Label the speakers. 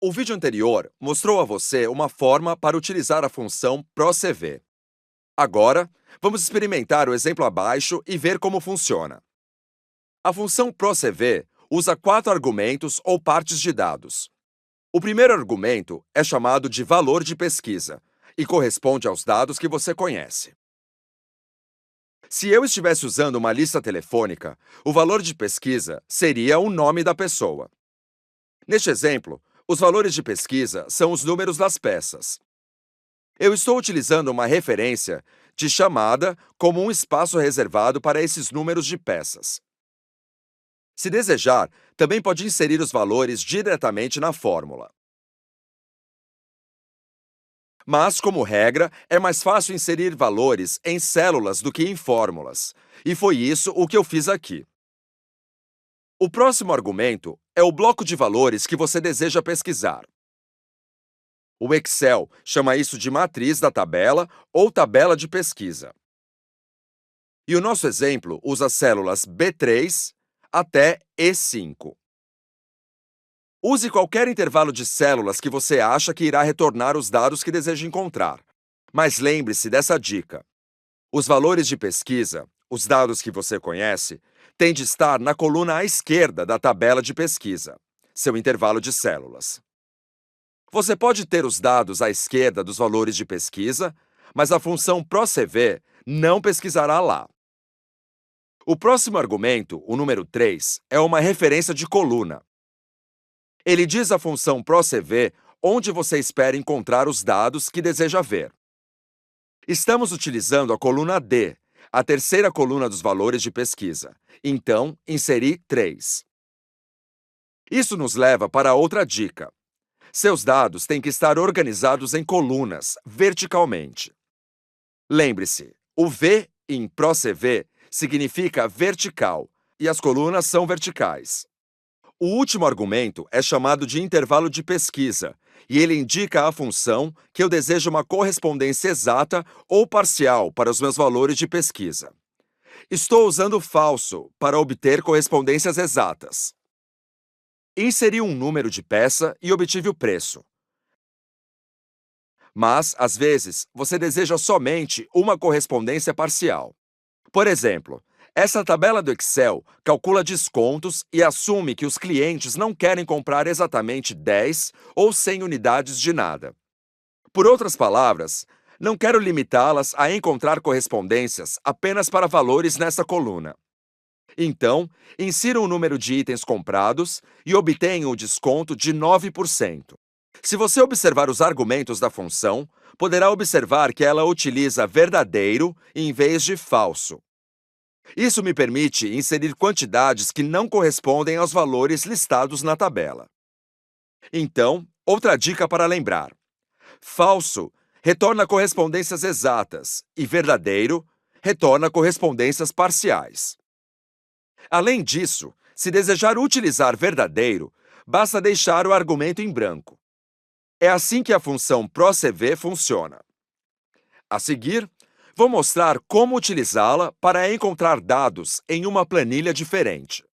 Speaker 1: O vídeo anterior mostrou a você uma forma para utilizar a função procv. Agora, vamos experimentar o exemplo abaixo e ver como funciona. A função procv usa 4 argumentos ou partes de dados. O primeiro argumento é chamado de valor de pesquisa e corresponde aos dados que você conhece. Se eu estivesse usando uma lista telefônica, o valor de pesquisa seria o nome da pessoa. Neste exemplo, os valores de pesquisa são os números das peças. Eu estou utilizando uma referência de chamada como um espaço reservado para esses números de peças. Se desejar, também pode inserir os valores diretamente na fórmula. Mas, como regra, é mais fácil inserir valores em células do que em fórmulas, e foi isso o que eu fiz aqui. O próximo argumento é o bloco de valores que você deseja pesquisar. O Excel chama isso de matriz da tabela ou tabela de pesquisa. E o nosso exemplo usa células B3 até E5. Use qualquer intervalo de células que você acha que irá retornar os dados que deseja encontrar. Mas lembre-se dessa dica. Os valores de pesquisa, os dados que você conhece, têm de estar na coluna à esquerda da tabela de pesquisa, seu intervalo de células. Você pode ter os dados à esquerda dos valores de pesquisa, mas a função procv não pesquisará lá. O próximo argumento, o número 3, é uma referência de coluna. Ele diz à função procv onde você espera encontrar os dados que deseja ver. Estamos utilizando a coluna D, a terceira coluna dos valores de pesquisa. Então, inseri 3. Isso nos leva para outra dica. Seus dados têm que estar organizados em colunas, verticalmente. Lembre-se, o V em procv significa vertical e as colunas são verticais. O último argumento é chamado de intervalo de pesquisa e ele indica à função que eu desejo uma correspondência exata ou parcial para os meus valores de pesquisa. Estou usando falso para obter correspondências exatas. Inseri um número de peça e obtive o preço. Mas, às vezes, você deseja somente uma correspondência parcial. Por exemplo, essa tabela do Excel calcula descontos e assume que os clientes não querem comprar exatamente 10 ou 100 unidades de nada. Por outras palavras, não quero limitá-las a encontrar correspondências apenas para valores nessa coluna. Então, insira o número de itens comprados e obtenha o desconto de 9%. Se você observar os argumentos da função, poderá observar que ela utiliza verdadeiro em vez de falso. Isso me permite inserir quantidades que não correspondem aos valores listados na tabela. Então, outra dica para lembrar. Falso retorna correspondências exatas e verdadeiro retorna correspondências parciais. Além disso, se desejar utilizar verdadeiro, basta deixar o argumento em branco. É assim que a função procv funciona. A seguir, vou mostrar como utilizá-la para encontrar dados em uma planilha diferente.